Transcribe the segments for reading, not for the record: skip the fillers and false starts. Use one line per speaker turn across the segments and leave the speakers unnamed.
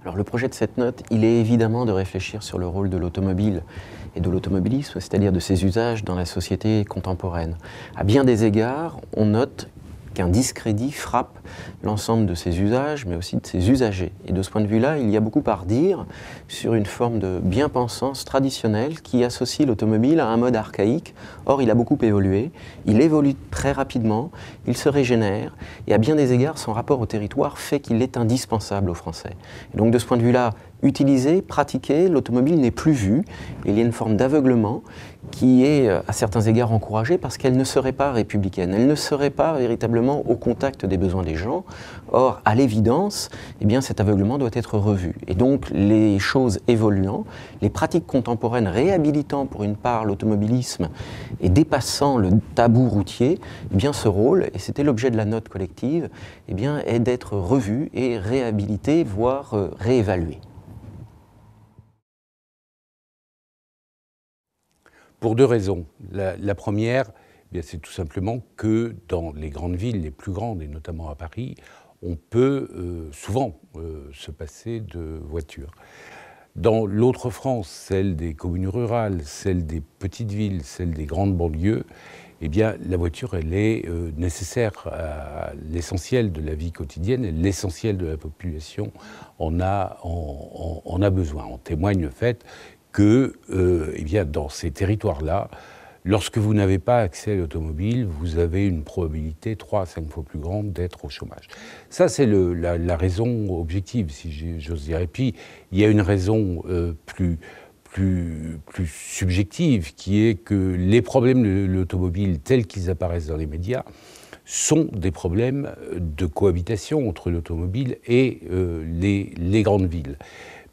Alors le projet de cette note, il est évidemment de réfléchir sur le rôle de l'automobile et de l'automobilisme, c'est-à-dire de ses usages dans la société contemporaine. À bien des égards, on note qu'un discrédit frappe l'ensemble de ses usages, mais aussi de ses usagers. Et de ce point de vue-là, il y a beaucoup à redire sur une forme de bien-pensance traditionnelle qui associe l'automobile à un mode archaïque. Or, il a beaucoup évolué, il évolue très rapidement, il se régénère, et à bien des égards, son rapport au territoire fait qu'il est indispensable aux Français. Et donc, de ce point de vue-là, utiliser, pratiquer, l'automobile n'est plus vue. Il y a une forme d'aveuglement qui est à certains égards encouragée parce qu'elle ne serait pas républicaine, elle ne serait pas véritablement au contact des besoins des gens. Or, à l'évidence, eh bien, cet aveuglement doit être revu. Et donc, les choses évoluant, les pratiques contemporaines réhabilitant pour une part l'automobilisme et dépassant le tabou routier, eh bien, ce rôle, et c'était l'objet de la note collective, eh bien, est d'être revu et réhabilité, voire réévalué.
Pour deux raisons. La première, eh c'est tout simplement que dans les grandes villes, les plus grandes, et notamment à Paris, on peut souvent se passer de voiture. Dans l'autre France, celle des communes rurales, celle des petites villes, celle des grandes banlieues, eh bien, la voiture, elle est nécessaire à l'essentiel de la vie quotidienne, et l'essentiel de la population en a besoin. En témoigne le fait que eh bien, dans ces territoires-là, lorsque vous n'avez pas accès à l'automobile, vous avez une probabilité 3 à 5 fois plus grande d'être au chômage. Ça, c'est la raison objective, si j'ose dire. Et puis, il y a une raison plus subjective, qui est que les problèmes de l'automobile, tels qu'ils apparaissent dans les médias, sont des problèmes de cohabitation entre l'automobile et les grandes villes.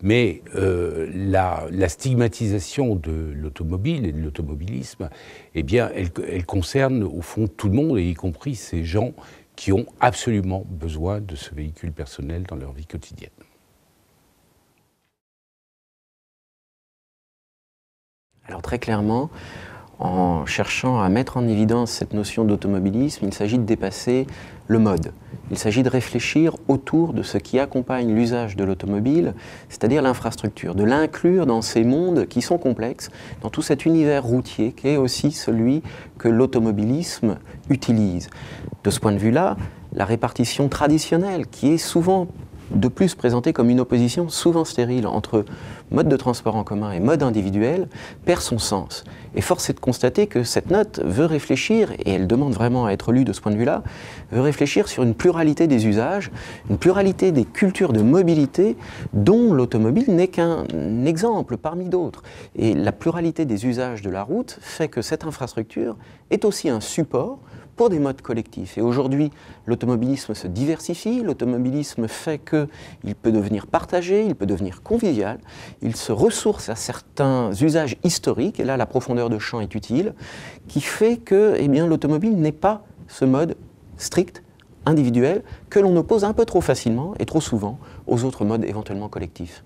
Mais la stigmatisation de l'automobile et de l'automobilisme, eh bien, elle concerne au fond tout le monde, et y compris ces gens qui ont absolument besoin de ce véhicule personnel dans leur vie quotidienne.
Alors très clairement, en cherchant à mettre en évidence cette notion d'automobilisme, il s'agit de dépasser le mode. Il s'agit de réfléchir autour de ce qui accompagne l'usage de l'automobile, c'est-à-dire l'infrastructure, de l'inclure dans ces mondes qui sont complexes, dans tout cet univers routier qui est aussi celui que l'automobilisme utilise. De ce point de vue-là, la répartition traditionnelle, qui est souvent de plus présentée comme une opposition souvent stérile entre mode de transport en commun et mode individuel, perd son sens. Et force est de constater que cette note veut réfléchir, et elle demande vraiment à être lue de ce point de vue-là, veut réfléchir sur une pluralité des usages, une pluralité des cultures de mobilité dont l'automobile n'est qu'un exemple parmi d'autres. Et la pluralité des usages de la route fait que cette infrastructure est aussi un support pour des modes collectifs. Et aujourd'hui, l'automobilisme se diversifie, l'automobilisme fait qu'il peut devenir partagé, il peut devenir convivial, il se ressource à certains usages historiques, et là la profondeur de champ est utile, qui fait que eh bien, l'automobile n'est pas ce mode strict, individuel, que l'on oppose un peu trop facilement et trop souvent aux autres modes éventuellement collectifs.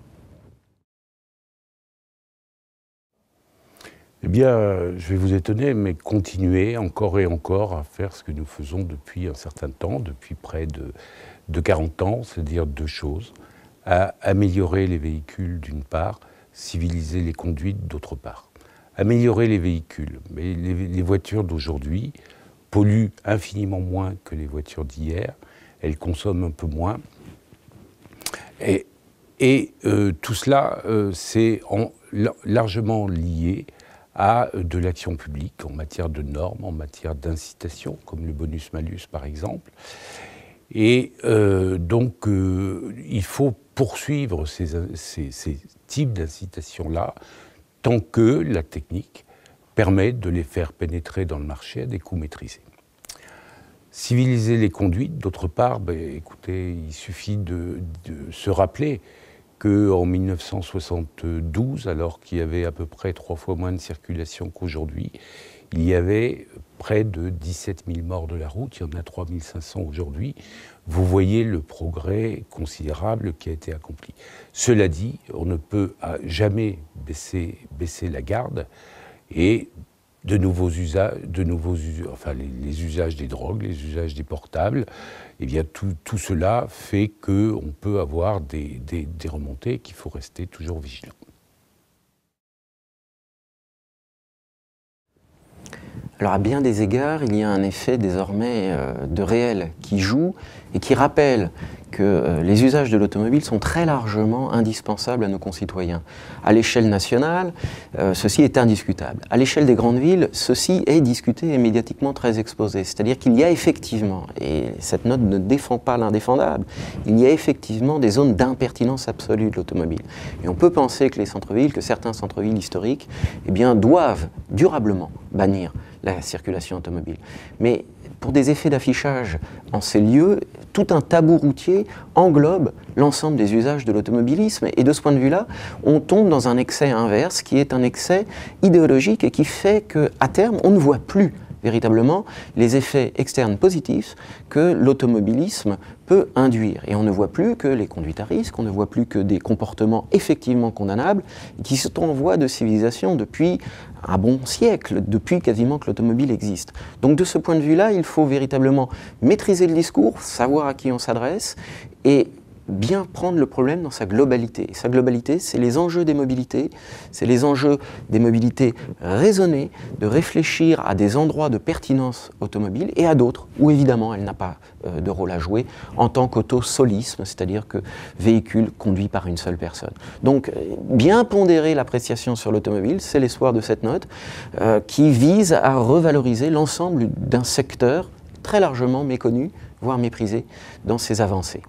Eh bien, je vais vous étonner, mais continuer encore et encore à faire ce que nous faisons depuis un certain temps, depuis près de 40 ans, c'est-à-dire deux choses: à améliorer les véhicules d'une part, civiliser les conduites d'autre part. Améliorer les véhicules, mais les voitures d'aujourd'hui polluent infiniment moins que les voitures d'hier, elles consomment un peu moins, et tout cela, c'est largement lié à de l'action publique en matière de normes, en matière d'incitation, comme le bonus-malus par exemple. Et donc, il faut poursuivre ces types d'incitation-là tant que la technique permet de les faire pénétrer dans le marché à des coûts maîtrisés. Civiliser les conduites, d'autre part, écoutez, il suffit de se rappeler qu'en 1972, alors qu'il y avait à peu près 3 fois moins de circulation qu'aujourd'hui, il y avait près de 17 000 morts de la route, il y en a 3 500 aujourd'hui. Vous voyez le progrès considérable qui a été accompli. Cela dit, on ne peut jamais baisser la garde, et nouveaux usages, enfin les usages des drogues, les usages des portables, eh bien tout cela fait qu'on peut avoir des remontées et qu'il faut rester toujours vigilant.
Alors à bien des égards, il y a un effet désormais de réel qui joue et qui rappelle que les usages de l'automobile sont très largement indispensables à nos concitoyens. À l'échelle nationale, ceci est indiscutable. À l'échelle des grandes villes, ceci est discuté et médiatiquement très exposé. C'est-à-dire qu'il y a effectivement, et cette note ne défend pas l'indéfendable, il y a effectivement des zones d'impertinence absolue de l'automobile. Et on peut penser que les centres-villes, que certains centres-villes historiques, eh bien, doivent durablement bannir la circulation automobile. Mais pour des effets d'affichage en ces lieux, tout un tabou routier englobe l'ensemble des usages de l'automobilisme. Et de ce point de vue-là, on tombe dans un excès inverse qui est un excès idéologique et qui fait qu'à terme, on ne voit plus véritablement les effets externes positifs que l'automobilisme peut induire. Et on ne voit plus que les conduites à risque, on ne voit plus que des comportements effectivement condamnables qui sont en voie de civilisation depuis un bon siècle, depuis quasiment que l'automobile existe. Donc de ce point de vue-là, il faut véritablement maîtriser le discours, savoir à qui on s'adresse et bien prendre le problème dans sa globalité. Et sa globalité, c'est les enjeux des mobilités, c'est les enjeux des mobilités raisonnées, de réfléchir à des endroits de pertinence automobile et à d'autres où évidemment elle n'a pas de rôle à jouer en tant qu'autosolisme, c'est-à-dire que véhicule conduit par une seule personne. Donc bien pondérer l'appréciation sur l'automobile, c'est l'espoir de cette note qui vise à revaloriser l'ensemble d'un secteur très largement méconnu, voire méprisé dans ses avancées.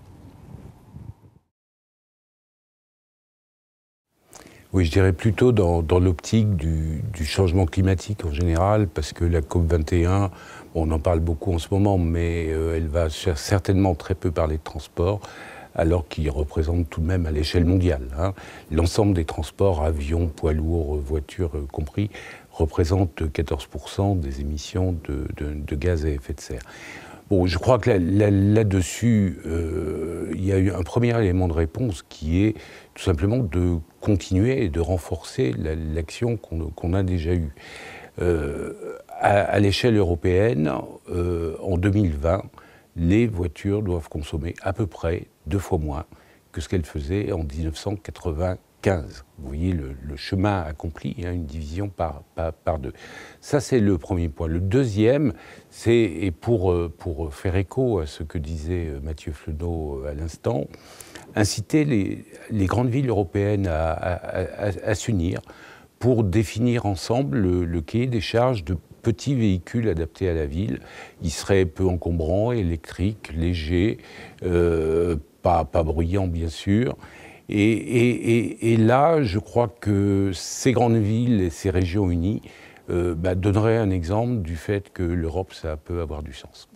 Oui, je dirais plutôt dans l'optique du changement climatique en général, parce que la COP21, on en parle beaucoup en ce moment, mais elle va certainement très peu parler de transport, alors qu'il représente tout de même à l'échelle mondiale. L'ensemble des transports, avions, poids lourds, voitures compris, représente 14% des émissions de gaz à effet de serre. Bon, je crois que là-dessus, il y a eu un premier élément de réponse qui est tout simplement de continuer et de renforcer l'action qu'on a déjà eue. À l'échelle européenne, en 2020, les voitures doivent consommer à peu près 2 fois moins que ce qu'elles faisaient en 1995. Vous voyez le chemin accompli, une division par 2. Ça, c'est le premier point. Le deuxième, et pour faire écho à ce que disait Mathieu Fleuneau à l'instant, inciter les grandes villes européennes à s'unir pour définir ensemble le cahier des charges de petits véhicules adaptés à la ville. Ils seraient peu encombrants, électriques, légers, pas bruyants bien sûr. Et là, je crois que ces grandes villes et ces régions unies donneraient un exemple du fait que l'Europe, ça peut avoir du sens.